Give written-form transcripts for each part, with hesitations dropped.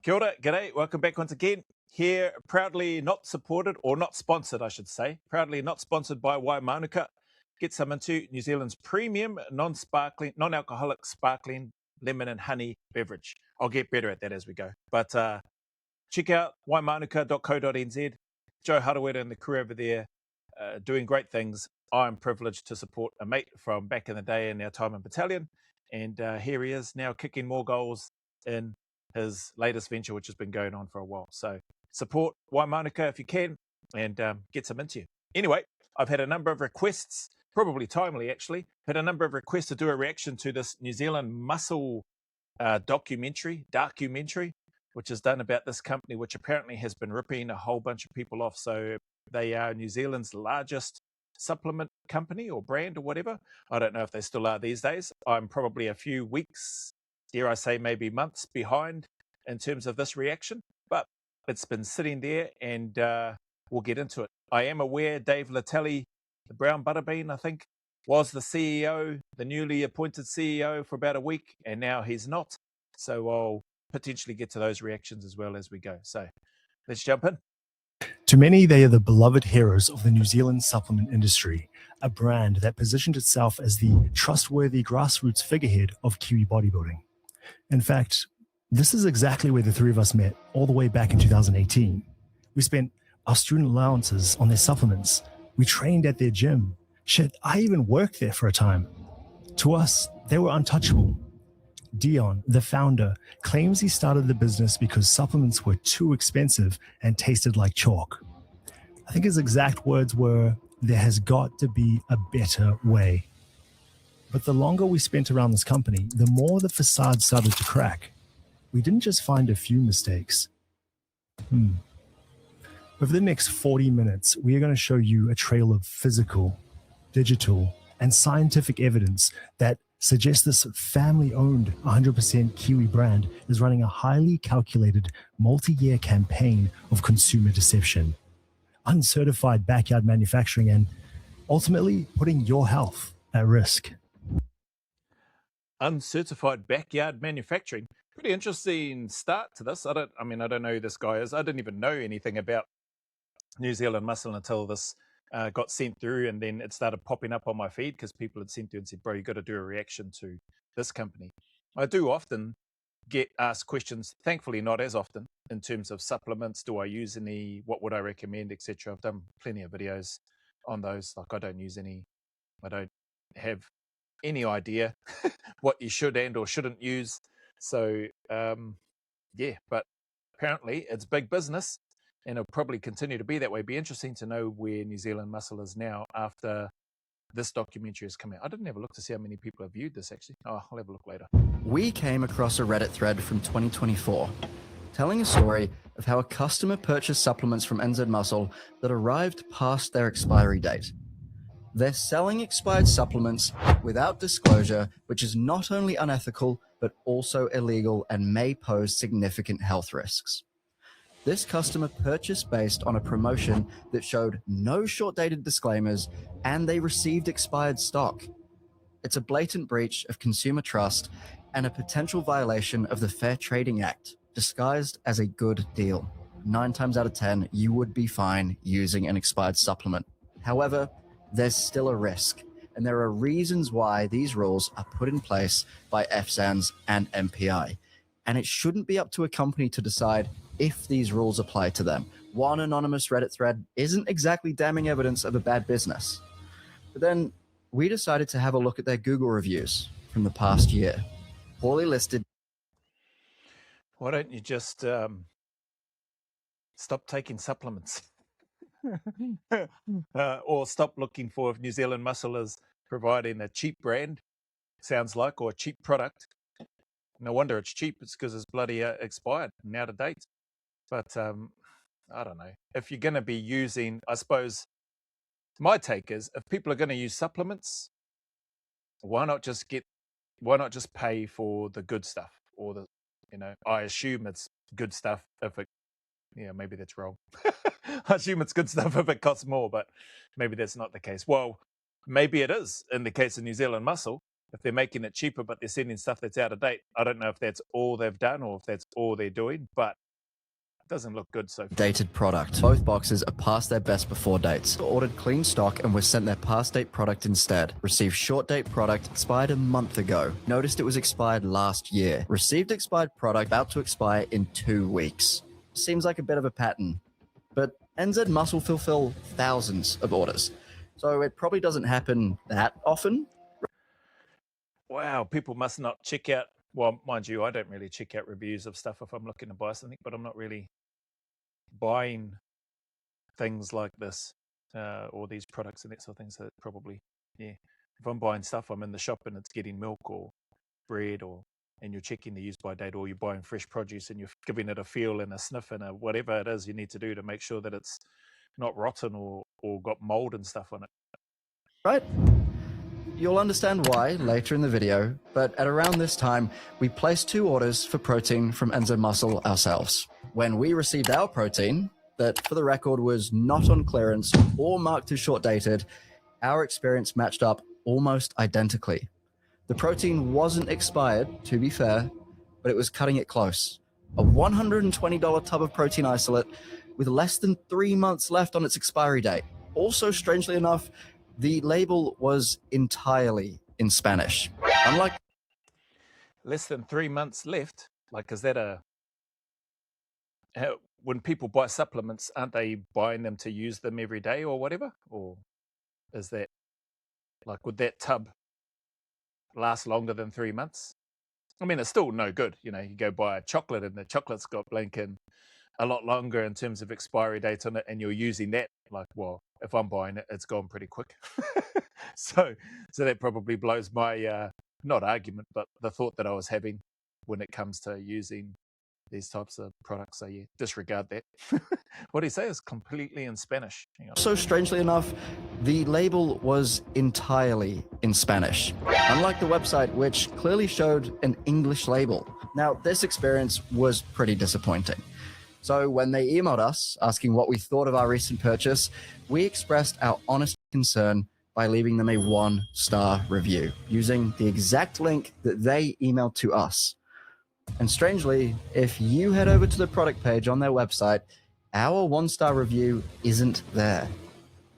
Kia ora, g'day, welcome back once again. Here, proudly not supported, or not sponsored, I should say. Proudly not sponsored by Waimanuka. Get some into New Zealand's premium, non-alcoholic sparkling lemon and honey beverage. I'll get better at that as we go. But check out waimanuka.co.nz. Joe Harawira and the crew over there doing great things. I'm privileged to support a mate from back in the day in our time in battalion. And here he is now kicking more goals in his latest venture, which has been going on for a while. So support Waimanuka if you can and get some into you. Anyway, I've had a number of requests, probably timely actually, had a number of requests to do a reaction to this New Zealand muscle documentary, which is done about this company, which apparently has been ripping a whole bunch of people off. So they are New Zealand's largest supplement company or brand or whatever. I don't know if they still are these days. I'm probably a few weeks, dare I say maybe months behind in terms of this reaction, but it's been sitting there and we'll get into it. I am aware Dave Latelli, the brown butterbean, I think, was the CEO, the newly appointed CEO for about a week, and now he's not. So I'll potentially get to those reactions as well as we go. So let's jump in. To many, they are the beloved heroes of the New Zealand supplement industry, a brand that positioned itself as the trustworthy grassroots figurehead of Kiwi bodybuilding. In fact, this is exactly where the three of us met all the way back in 2018. We spent our student allowances on their supplements. We trained at their gym. Shit, I even worked there for a time. To us, they were untouchable. Dion, the founder, claims he started the business because supplements were too expensive and tasted like chalk. I think his exact words were, "There has got to be a better way." But the longer we spent around this company, the more the facade started to crack. We didn't just find a few mistakes. Over the next 40 minutes, we are going to show you a trail of physical, digital, and scientific evidence that suggests this family-owned 100% Kiwi brand is running a highly calculated multi-year campaign of consumer deception, uncertified backyard manufacturing, and ultimately putting your health at risk. Uncertified backyard manufacturing. Pretty interesting start to this. I don't know who this guy is. I didn't even know anything about New Zealand muscle until this got sent through, and then it started popping up on my feed because people had sent through and said, "Bro, you got to do a reaction to this company." I do often get asked questions, thankfully not as often, in terms of supplements. Do I use any? What would I recommend, etc. I've done plenty of videos on those. Like, I don't use any. I don't have any idea what you should and or shouldn't use. So yeah, but apparently it's big business, and it'll probably continue to be that way. It'd be interesting to know where New Zealand muscle is now after this documentary has come out. I didn't have a look to see how many people have viewed this actually. Oh, I'll have a look later. We came across a Reddit thread from 2024 telling a story of how a customer purchased supplements from NZ Muscle that arrived past their expiry date. They're selling expired supplements without disclosure, which is not only unethical, but also illegal and may pose significant health risks. This customer purchased based on a promotion that showed no short-dated disclaimers, and they received expired stock. It's a blatant breach of consumer trust and a potential violation of the Fair Trading Act, disguised as a good deal. 9 times out of 10, you would be fine using an expired supplement. However, there's still a risk, and there are reasons why these rules are put in place by FSANZ and MPI, and it shouldn't be up to a company to decide if these rules apply to them. One anonymous Reddit thread isn't exactly damning evidence of a bad business. But then we decided to have a look at their Google reviews from the past year. Poorly listed. Why don't you just stop taking supplements? Or stop looking for if New Zealand muscle is providing a cheap brand, sounds like, or a cheap product. No wonder it's cheap. It's because it's bloody expired and out of date. But I don't know. If you're going to be using, I suppose my take is, if people are going to use supplements, why not just pay for the good stuff, or the, I assume it's good stuff if it, maybe that's wrong. I assume it's good stuff if it costs more, but maybe that's not the case. Well, maybe it is in the case of New Zealand muscle. if they're making it cheaper, but they're sending stuff that's out of date. I don't know if that's all they've done or if that's all they're doing, but it doesn't look good so far. Dated product. Both boxes are past their best before dates. Ordered clean stock and was sent their past date product instead. Received short date product expired a month ago. Noticed it was expired last year. Received expired product about to expire in 2 weeks. Seems like a bit of a pattern. But NZ Muscle fulfill thousands of orders. So it probably doesn't happen that often. Wow, people must not check out. Well, mind you, I don't really check out reviews of stuff if I'm looking to buy something, but I'm not really buying things like this or these products and that sort of thing. So probably, yeah, if I'm buying stuff, I'm in the shop and it's getting milk or bread and you're checking the use by date, or you're buying fresh produce and you're giving it a feel and a sniff and a whatever it is you need to do to make sure that it's not rotten or got mold and stuff on it. Right? You'll understand why later in the video, but at around this time, we placed 2 orders for protein from NZ Muscle ourselves. When we received our protein, that for the record was not on clearance or marked as short dated, our experience matched up almost identically. The protein wasn't expired, to be fair, but it was cutting it close. A $120 tub of protein isolate with less than 3 months left on its expiry date. Also, strangely enough, the label was entirely in Spanish. Unlike less than 3 months left, like, is that when people buy supplements, aren't they buying them to use them every day or whatever? Or is that, like, would that tub last longer than 3 months? I mean, it's still no good. You know, you go buy a chocolate and the chocolate's got blinking a lot longer in terms of expiry date on it, and you're using that. Like, well, if I'm buying it, it's gone pretty quick. so that probably blows my not argument, but the thought that I was having when it comes to using these types of products. So yeah, disregard that. What do you say is completely in Spanish? Hang on. So strangely enough, the label was entirely in Spanish, unlike the website, which clearly showed an English label. Now, this experience was pretty disappointing. So when they emailed us asking what we thought of our recent purchase, we expressed our honest concern by leaving them a 1-star review using the exact link that they emailed to us. And strangely, if you head over to the product page on their website, our 1-star review isn't there.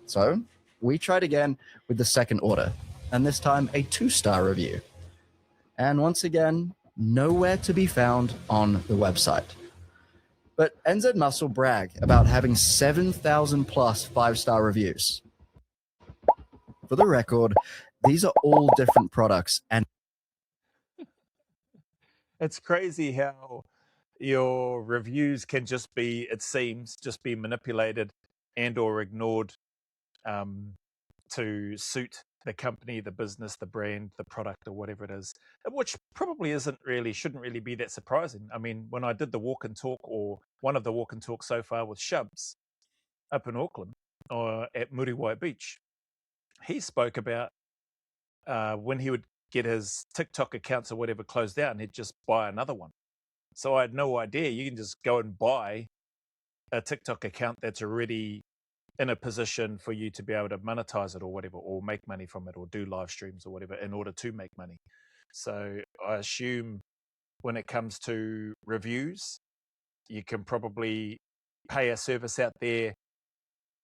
So we tried again with the second order, and this time a 2-star review. And once again, nowhere to be found on the website. But NZ Muscle brag about having 7,000 plus 5-star reviews. For the record, these are all different products, and it's crazy how your reviews can just be, it seems, just be manipulated and or ignored to suit the company, the business, the brand, the product, or whatever it is, which probably shouldn't really be that surprising. I mean, when I did the walk and talk, or one of the walk and talk so far with Shubs up in Auckland or at Muriwai Beach, he spoke about when he would get his TikTok accounts or whatever closed out, and he'd just buy another one. So I had no idea. You can just go and buy a TikTok account that's already in a position for you to be able to monetize it or whatever, or make money from it, or do live streams or whatever in order to make money. So I assume when it comes to reviews, you can probably pay a service out there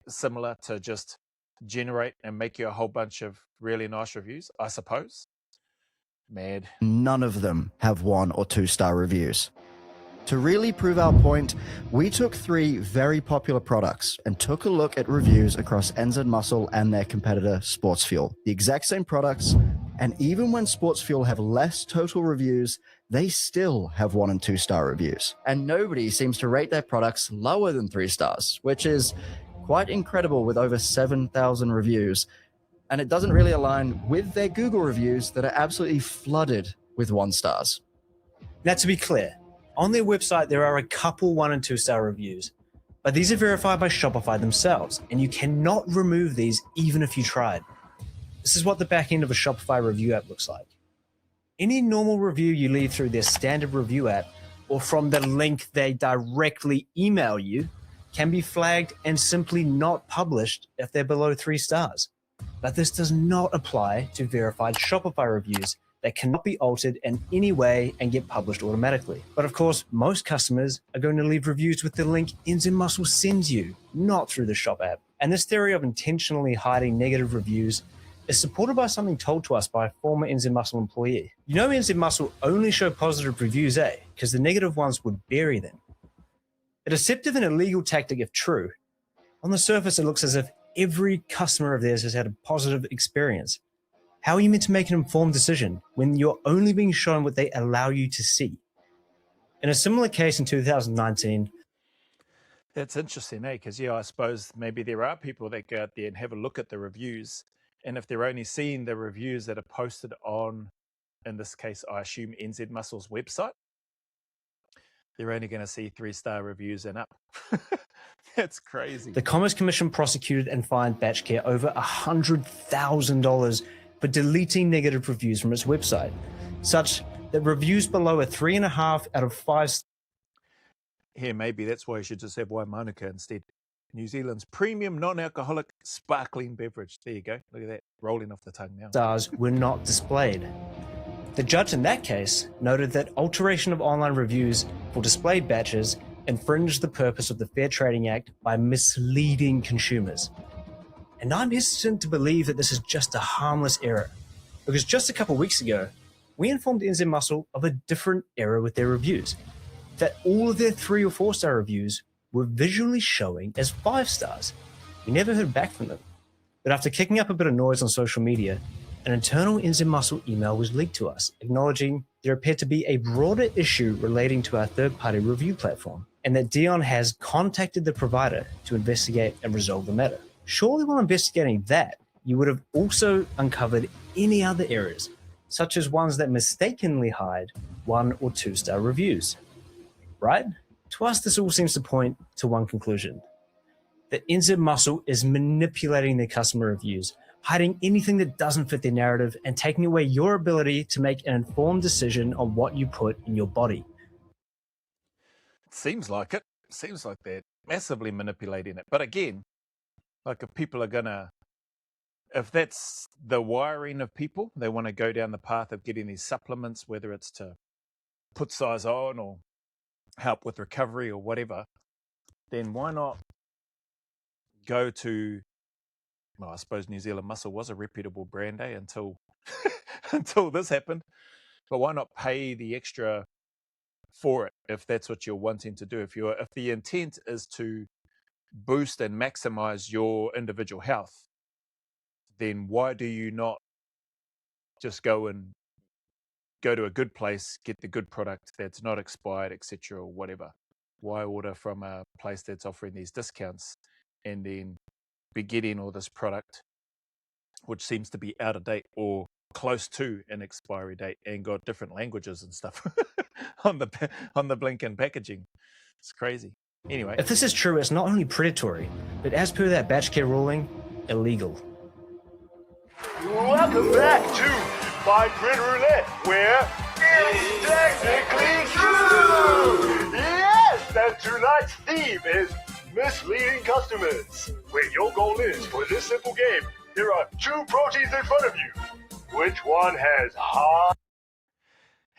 similar to just generate and make you a whole bunch of really nice reviews, I suppose. Mad. none of them have 1 or 2-star reviews. To really prove our point, we took 3 very popular products and took a look at reviews across NZ Muscle and their competitor Sports Fuel. The exact same products, and even when Sports Fuel have less total reviews, they still have 1 and 2-star reviews. And nobody seems to rate their products lower than 3 stars, which is quite incredible with over 7,000 reviews. And it doesn't really align with their Google reviews that are absolutely flooded with 1 stars. Now, to be clear, on their website, there are a couple 1 and 2-star reviews, but these are verified by Shopify themselves, and you cannot remove these even if you tried. This is what the back end of a Shopify review app looks like. Any normal review you leave through their standard review app or from the link they directly email you can be flagged and simply not published if they're below 3 stars. But this does not apply to verified Shopify reviews that cannot be altered in any way and get published automatically. But of course, most customers are going to leave reviews with the link NZ Muscle sends you, not through the Shop app. And this theory of intentionally hiding negative reviews is supported by something told to us by a former NZ Muscle employee. You know NZ Muscle only show positive reviews, because the negative ones would bury them. A deceptive and illegal tactic if true. On the surface, it looks as if every customer of theirs has had a positive experience. How are you meant to make an informed decision when you're only being shown what they allow you to see? In a similar case in 2019, That's interesting, because I suppose maybe there are people that go out there and have a look at the reviews, and if they're only seeing the reviews that are posted on, in this case, I assume NZ Muscle's website, they're only going to see 3-star reviews and up. That's crazy. the Commerce Commission prosecuted and fined Batchcare over $100,000 for deleting negative reviews from its website, such that reviews below a 3.5 out of 5 Here, maybe that's why you should just have Waimanuka instead. New Zealand's premium non-alcoholic sparkling beverage. There you go. Look at that, rolling off the tongue now. stars were not displayed. The judge in that case noted that alteration of online reviews for displayed batches infringed the purpose of the Fair Trading Act by misleading consumers. And I'm hesitant to believe that this is just a harmless error, because just a couple weeks ago, we informed NZ Muscle of a different error with their reviews, that all of their 3 or 4-star reviews were visually showing as 5 stars. We never heard back from them. But after kicking up a bit of noise on social media, an internal NZ Muscle email was leaked to us, acknowledging there appeared to be a broader issue relating to our third-party review platform, and that Dion has contacted the provider to investigate and resolve the matter. Surely while investigating that, you would have also uncovered any other errors, such as ones that mistakenly hide 1 or 2-star reviews. Right? To us, this all seems to point to one conclusion: that NZ Muscle is manipulating their customer reviews, hiding anything that doesn't fit their narrative, and taking away your ability to make an informed decision on what you put in your body. Seems like it. Seems like they're massively manipulating it. But again, like if people are gonna, if that's the wiring of people, they want to go down the path of getting these supplements, whether it's to put size on or help with recovery or whatever, then why not go to, well, I suppose New Zealand Muscle was a reputable brand, until until this happened. But why not pay the extra for it if that's what you're wanting to do? If the intent is to boost and maximize your individual health, then why do you not just go to a good place, get the good product that's not expired, etc., or whatever? Why order from a place that's offering these discounts and then be getting all this product which seems to be out of date or close to an expiry date and got different languages and stuff on the blinking packaging? It's crazy. Anyway, If this is true, it's not only predatory, but as per that Batchcare ruling, illegal. Welcome back to Vibrant Roulette, where it's technically true! Yes, and tonight's theme is misleading customers, where your goal is, for this simple game, there are 2 proteins in front of you. Which one has high?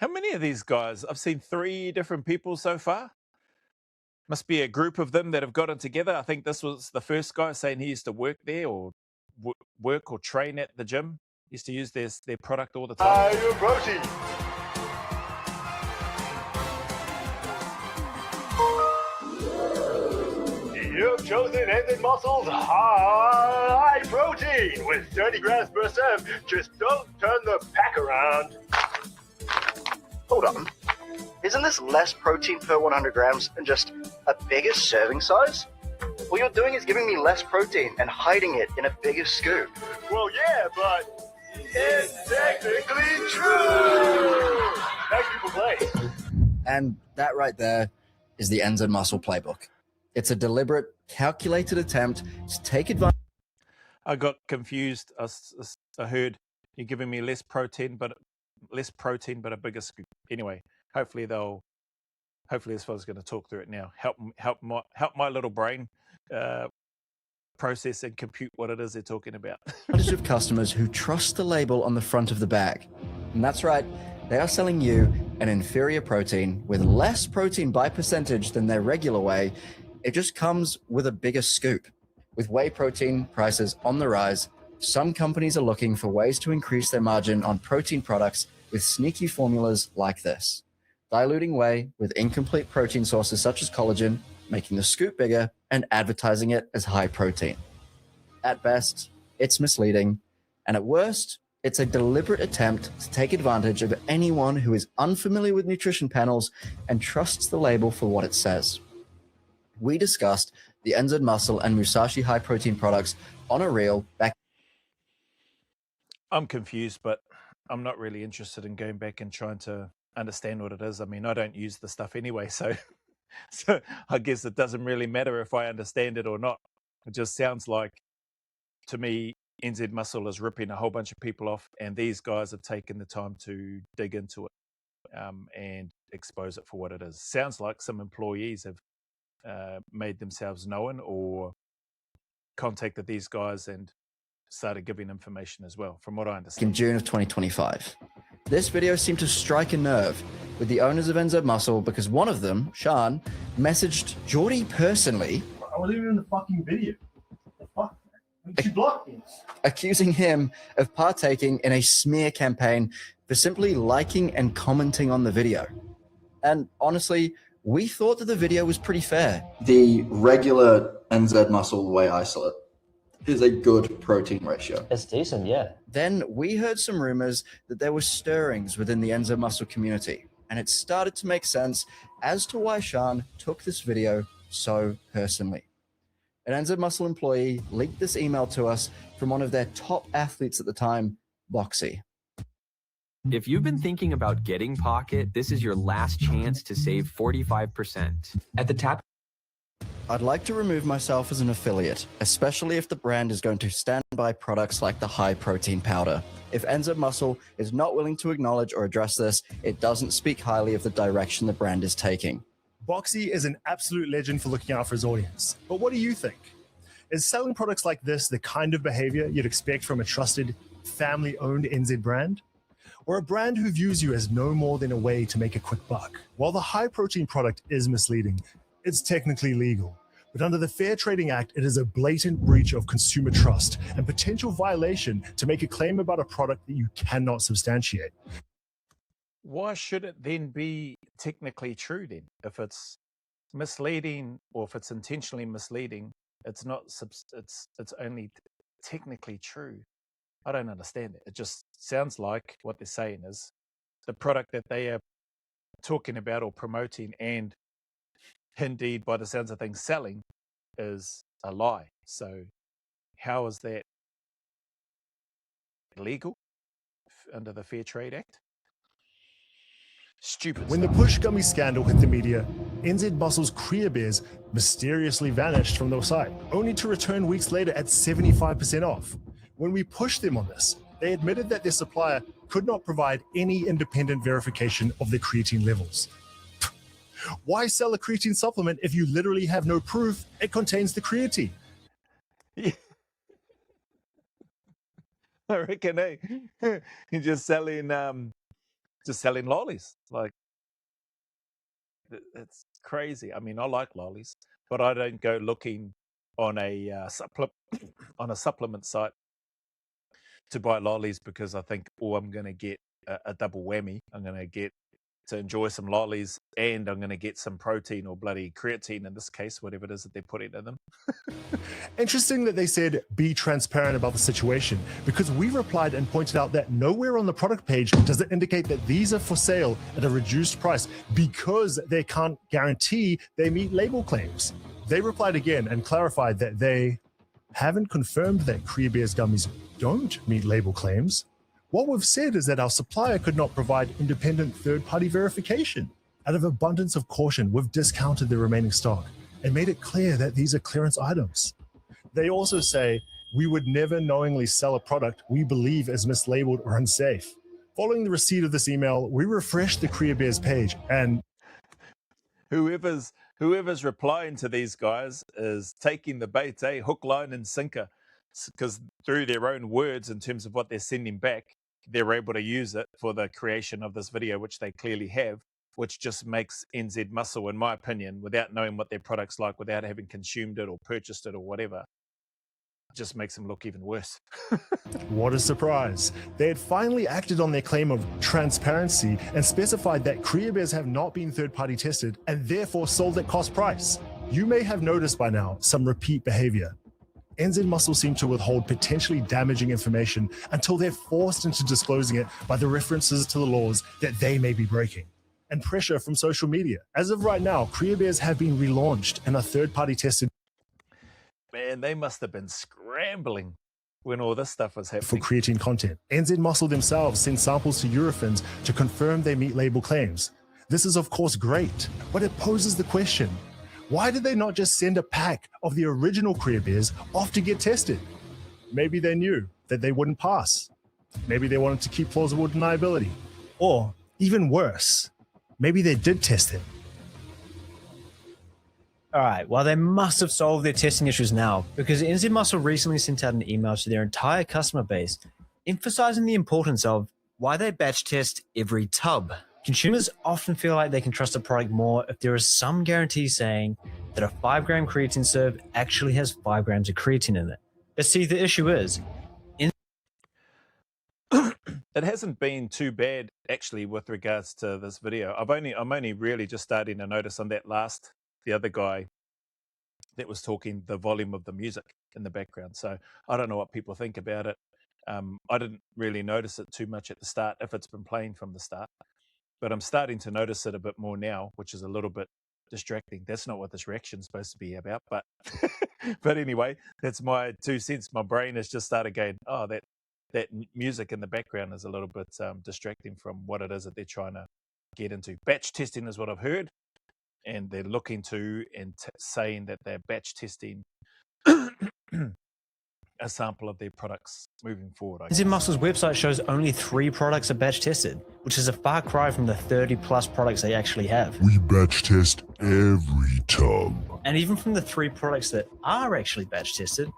how many of these guys? I've seen 3 different people so far. Must be a group of them that have gotten together. I think this was the first guy saying he used to work there or work or train at the gym. He used to use their product all the time. Higher protein. You've chosen NZ Muscle's high protein with 30 grams per serve. Just don't turn the pack around. Hold on. Isn't this less protein per 100 grams and just a bigger serving size? What you're doing is giving me less protein and hiding it in a bigger scoop. Well, yeah, but it's technically true. Thank you for playing. And that right there is the NZ Muscle playbook. It's a deliberate, calculated attempt to take advantage. I got confused. I heard you're giving me less protein, but a bigger scoop. Anyway, hopefully this fella's going to talk through it now. Help my little brain process and compute what it is they're talking about. Advantage of customers who trust the label on the front of the bag. And that's right, they are selling you an inferior protein with less protein by percentage than their regular whey. It just comes with a bigger scoop. With whey protein prices on the rise, some companies are looking for ways to increase their margin on protein products with sneaky formulas like this. Diluting whey with incomplete protein sources such as collagen, making the scoop bigger, and advertising it as high protein. At best, it's misleading, and at worst, it's a deliberate attempt to take advantage of anyone who is unfamiliar with nutrition panels and trusts the label for what it says. We discussed the NZ Muscle and Musashi high protein products on a reel back. I'm confused, but I'm not really interested in going back and trying to understand what it is. I mean, I don't use the stuff anyway, so I guess it doesn't really matter if I understand it or not. It just sounds like, to me, NZ Muscle is ripping a whole bunch of people off, and these guys have taken the time to dig into it and expose it for what it is. Sounds like some employees have made themselves known or contacted these guys and started giving information as well, from what I understand. In June of 2025. This video seemed to strike a nerve with the owners of NZ Muscle because one of them, Sean, messaged Geordie personally. I wasn't even in the fucking video. The fuck? You blocked me. Accusing him of partaking in a smear campaign for simply liking and commenting on the video. And honestly, we thought that the video was pretty fair. The regular NZ Muscle whey isolate is a good protein ratio. It's decent, yeah. Then we heard some rumors that there were stirrings within the NZ Muscle community, and it started to make sense as to why Sean took this video so personally. An NZ Muscle employee leaked this email to us from one of their top athletes at the time, Boxy. If you've been thinking about getting Pocket, this is your last chance to save 45%. At the tap. I'd like to remove myself as an affiliate, especially if the brand is going to stand by products like the high protein powder. If NZ Muscle is not willing to acknowledge or address this, it doesn't speak highly of the direction the brand is taking. Boxy is an absolute legend for looking out for his audience. But what do you think? Is selling products like this the kind of behavior you'd expect from a trusted, family-owned NZ brand? Or a brand who views you as no more than a way to make a quick buck? While the high-protein product is misleading, it's technically legal. But under the Fair Trading Act, it is a blatant breach of consumer trust and potential violation to make a claim about a product that you cannot substantiate. Why should it then be technically true then? If it's misleading or if it's intentionally misleading, it's not, it's only technically true. I don't understand it. It just sounds like what they're saying is the product that they are talking about or promoting and indeed, by the sounds of things, selling is a lie. So how is that legal under the Fair Trade Act? Stupid. When the stuff. Push Gummy scandal hit the media, NZ Muscle's Kriya Bears mysteriously vanished from their site, only to return weeks later at 75% off. When we pushed them on this, they admitted that their supplier could not provide any independent verification of their creatine levels. Why sell a creatine supplement if you literally have no proof it contains the creatine? Yeah. I reckon, you're just selling lollies. Like, it's crazy. I mean, I like lollies, but I don't go looking on a supplement site to buy lollies because I think, oh, I'm going to get a double whammy. I'm going to get to enjoy some lollies and I'm going to get some protein or bloody creatine in this case, whatever it is that they're putting in them. Interesting that they said be transparent about the situation, because we replied and pointed out that nowhere on the product page does it indicate that these are for sale at a reduced price because they can't guarantee they meet label claims. They replied again and clarified that they haven't confirmed that Kriya Bears gummies don't meet label claims. What we've said is that our supplier could not provide independent third-party verification. Out of abundance of caution, we've discounted the remaining stock and made it clear that these are clearance items. They also say we would never knowingly sell a product we believe is mislabeled or unsafe. Following the receipt of this email, we refreshed the Kriya Bears page and Whoever's whoever's replying to these guys is taking the bait, hook, line, and sinker, because through their own words, in terms of what they're sending back, they're able to use it for the creation of this video, which they clearly have, which just makes NZ Muscle, in my opinion, without knowing what their product's like, without having consumed it or purchased it or whatever, just makes them look even worse. What a surprise. They had finally acted on their claim of transparency and specified that Korea Bears have not been third-party tested and therefore sold at cost price. You may have noticed by now some repeat behavior. NZ Muscle seem to withhold potentially damaging information until they're forced into disclosing it by the references to the laws that they may be breaking, and pressure from social media. As of right now, Korea Bears have been relaunched and are third-party tested. Man, they must have been scrambling when all this stuff was happening. For creatine content. NZ Muscle themselves send samples to Eurofins to confirm their meat label claims. This is of course great, but it poses the question, why did they not just send a pack of the original Korea Bears off to get tested? Maybe they knew that they wouldn't pass. Maybe they wanted to keep plausible deniability. Or, even worse, maybe they did test them. All right, well, they must have solved their testing issues now, because NZ Muscle recently sent out an email to their entire customer base emphasizing the importance of why they batch test every tub. Consumers often feel like they can trust a product more if there is some guarantee saying that a 5-gram creatine serve actually has 5 grams of creatine in it. But see, the issue is, it hasn't been too bad actually with regards to this video. I'm only really just starting to notice on that the other guy that was talking, the volume of the music in the background. So I don't know what people think about it. I didn't really notice it too much at the start if it's been playing from the start, but I'm starting to notice it a bit more now, which is a little bit distracting. That's not what this reaction's supposed to be about, but but anyway, that's my 2 cents. My brain has just started going, oh, that music in the background is a little bit distracting from what it is that they're trying to get into. Batch testing is what I've heard, and they're looking to and saying that they're batch testing a sample of their products moving forward. NZ Muscle's website shows only 3 products are batch tested, which is a far cry from the 30 plus products they actually have. We batch test every tub. And even from the 3 products that are actually batch tested,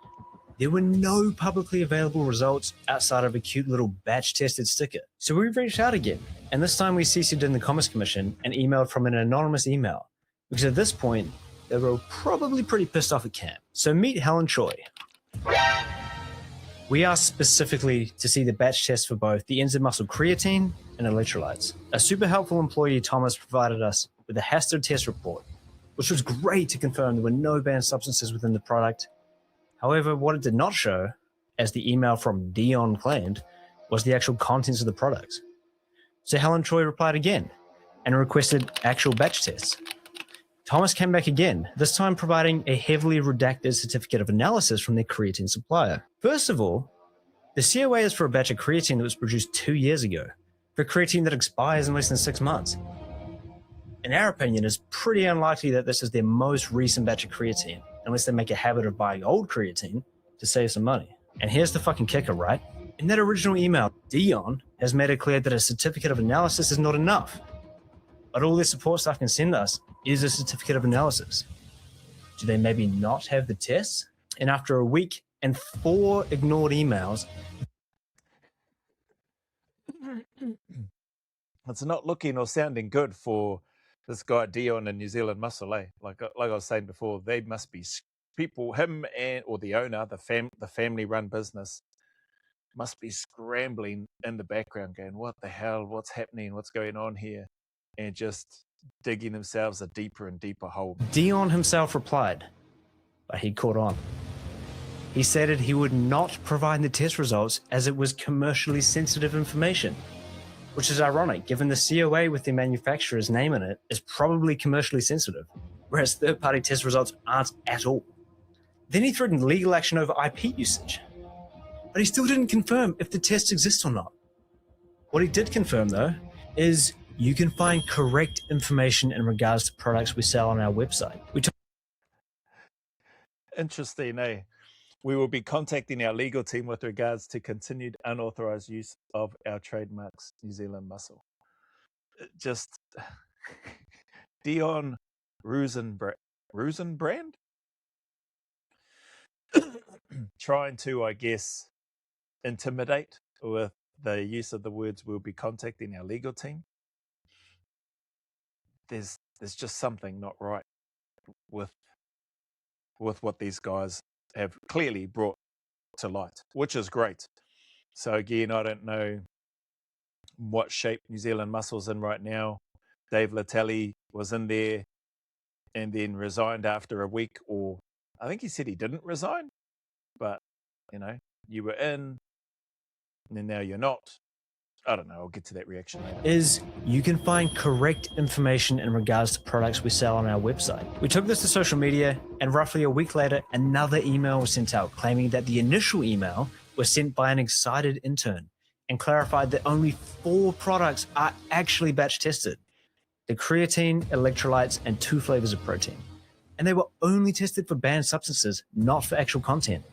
there were no publicly available results outside of a cute little batch tested sticker. So we reached out again, and this time we CC'd in the Commerce Commission and emailed from an anonymous email, because at this point, they were probably pretty pissed off at Cam. So meet Helen Choi. We asked specifically to see the batch test for both the NZ Muscle creatine and electrolytes. A super helpful employee, Thomas, provided us with a HASTO test report, which was great to confirm there were no banned substances within the product. However, what it did not show, as the email from Dion claimed, was the actual contents of the products. So Helen Choi replied again and requested actual batch tests. Thomas came back again, this time providing a heavily redacted certificate of analysis from their creatine supplier. First of all, the COA is for a batch of creatine that was produced 2 years ago, for creatine that expires in less than 6 months. In our opinion, it's pretty unlikely that this is their most recent batch of creatine, unless they make a habit of buying old creatine to save some money. And here's the fucking kicker, right? In that original email, Dion has made it clear that a certificate of analysis is not enough. But all their support staff can send us is a certificate of analysis. Do they maybe not have the tests? And after a week and 4 ignored emails, it's not looking or sounding good for this guy Dion in New Zealand Muscle, eh? Like I was saying before, they must be people, him or the owner, the family-run business, must be scrambling in the background, going, "What the hell? What's happening? What's going on here?" And just digging themselves a deeper and deeper hole. Dion himself replied, but he caught on. He stated he would not provide the test results as it was commercially sensitive information, which is ironic given the COA with the manufacturer's name in it is probably commercially sensitive, whereas third-party test results aren't at all. Then he threatened legal action over IP usage, but he still didn't confirm if the tests exist or not. What he did confirm, though, is you can find correct information in regards to products we sell on our website. Interesting, eh? We will be contacting our legal team with regards to continued unauthorized use of our trademarks, New Zealand Muscle. Just Dion Rusen brand? Trying to, I guess, intimidate with the use of the words "we'll be contacting our legal team." There's just something not right with what these guys have clearly brought to light, which is great. So again, I don't know what shape New Zealand Muscle's in right now. Dave Latelli was in there and then resigned after a week, or I think he said he didn't resign, but you were in and then now you're not. I don't know. I'll get to that reaction later. Is you can find correct information in regards to products we sell on our website. We took this to social media, and roughly a week later, another email was sent out claiming that the initial email was sent by an excited intern and clarified that only 4 products are actually batch tested: the creatine, electrolytes, and 2 flavors of protein. And they were only tested for banned substances, not for actual content.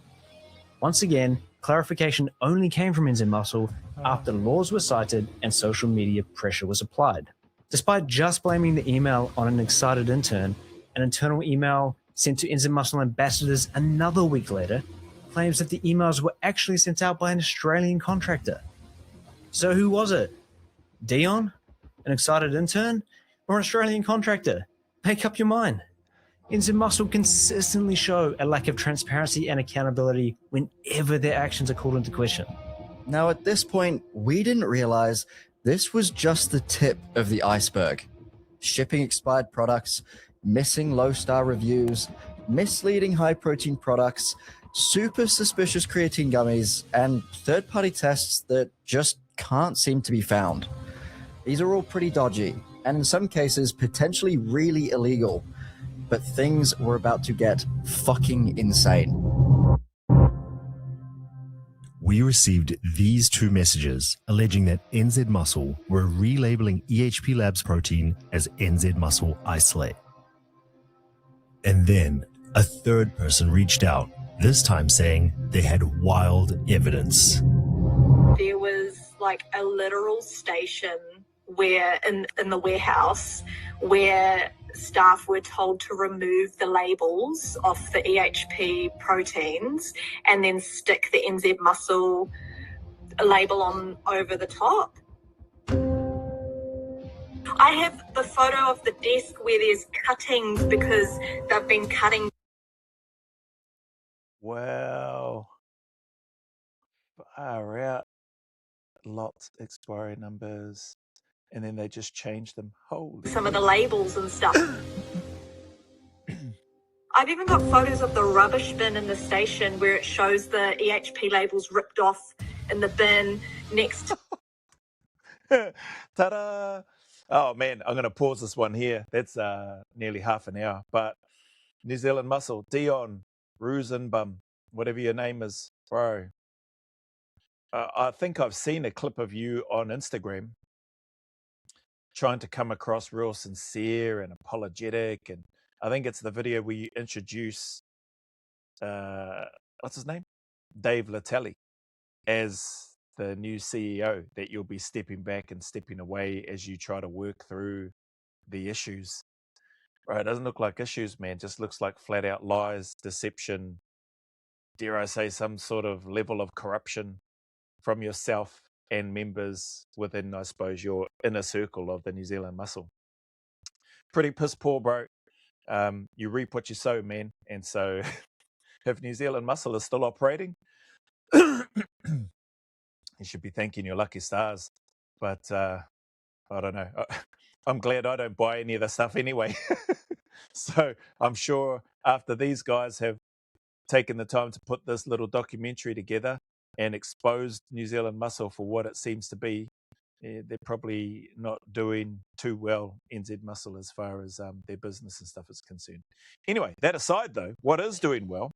Once again, clarification only came from NZ Muscle after laws were cited and social media pressure was applied. Despite just blaming the email on an excited intern, an internal email sent to NZ Muscle ambassadors another week later claims that the emails were actually sent out by an Australian contractor. So who was it? Dion? An excited intern? Or an Australian contractor? Make up your mind. NZ Muscle consistently show a lack of transparency and accountability whenever their actions are called into question. Now, at this point, we didn't realize this was just the tip of the iceberg. Shipping expired products, missing low-star reviews, misleading high-protein products, super suspicious creatine gummies, and third-party tests that just can't seem to be found. These are all pretty dodgy, and in some cases, potentially really illegal. But things were about to get fucking insane. We received these 2 messages alleging that NZ Muscle were relabeling EHP Labs protein as NZ Muscle Isolate. And then a third person reached out, this time saying they had wild evidence. There was like a literal station where in the warehouse where staff were told to remove the labels off the EHP proteins and then stick the NZ Muscle label on over the top. I have the photo of the desk where there's cuttings because they've been cutting. Wow. Far out. Lots expiry numbers. And then they just changed them. Holy. Some of the labels and stuff. I've even got photos of the rubbish bin in the station where it shows the EHP labels ripped off in the bin next to... Ta-da! Oh, man, I'm going to pause this one here. That's nearly half an hour. But New Zealand Muscle, Dion, Rusenbum, whatever your name is, bro. I think I've seen a clip of you on Instagram trying to come across real sincere and apologetic. And I think it's the video where you introduce, what's his name? Dave Latelli as the new CEO, that you'll be stepping back and stepping away as you try to work through the issues. Right, it doesn't look like issues, man. It just looks like flat out lies, deception, dare I say some sort of level of corruption from yourself and members within, I suppose, your inner circle of the New Zealand Muscle. Pretty piss poor, bro. You reap what you sow, man. And so if New Zealand Muscle is still operating, you should be thanking your lucky stars. But I don't know. I'm glad I don't buy any of the stuff anyway. So I'm sure after these guys have taken the time to put this little documentary together and exposed New Zealand Muscle for what it seems to be, they're probably not doing too well, NZ Muscle, as far as their business and stuff is concerned. Anyway, that aside though, what is doing well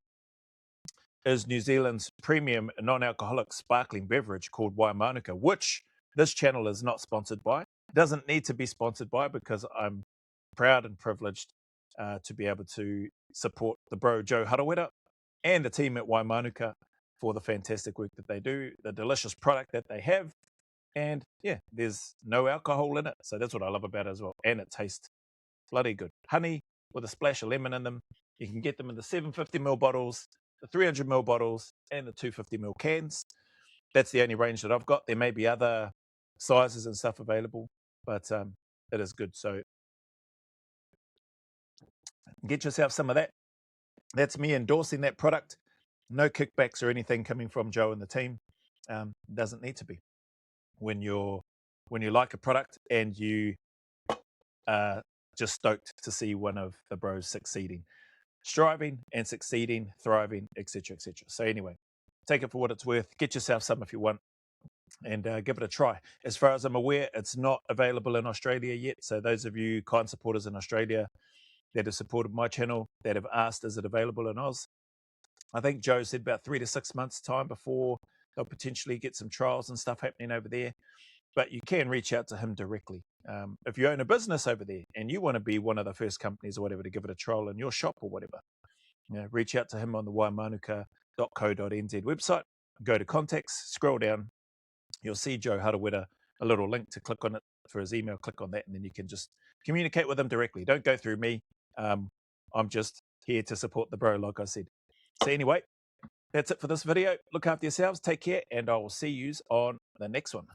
is New Zealand's premium non-alcoholic sparkling beverage called Waimanuka, which this channel is not sponsored by. Doesn't need to be sponsored by, because I'm proud and privileged to be able to support the bro Joe Harawira and the team at Waimanuka for the fantastic work that they do, the delicious product that they have. And yeah, there's no alcohol in it. So that's what I love about it as well. And it tastes bloody good. Honey, with a splash of lemon in them. You can get them in the 750ml bottles, the 300ml bottles, and the 250ml cans. That's the only range that I've got. There may be other sizes and stuff available, but it is good. So get yourself some of that. That's me endorsing that product. No kickbacks or anything coming from Joe and the team. Doesn't need to be. When you like a product and you are just stoked to see one of the bros succeeding, striving and succeeding, thriving, etc., etc. So anyway, take it for what it's worth. Get yourself some if you want, and give it a try. As far as I'm aware, it's not available in Australia yet. So those of you kind supporters in Australia that have supported my channel, that have asked, is it available in Oz? I think Joe said about 3 to 6 months time before they'll potentially get some trials and stuff happening over there. But you can reach out to him directly. If you own a business over there and you want to be one of the first companies or whatever to give it a trial in your shop or whatever, reach out to him on the waimanuka.co.nz website. Go to contacts, scroll down. You'll see Joe Hudaweda, a little link to click on it for his email. Click on that, and then you can just communicate with him directly. Don't go through me. I'm just here to support the bro, like I said. So anyway, that's it for this video. Look after yourselves. Take care, and I will see you on the next one.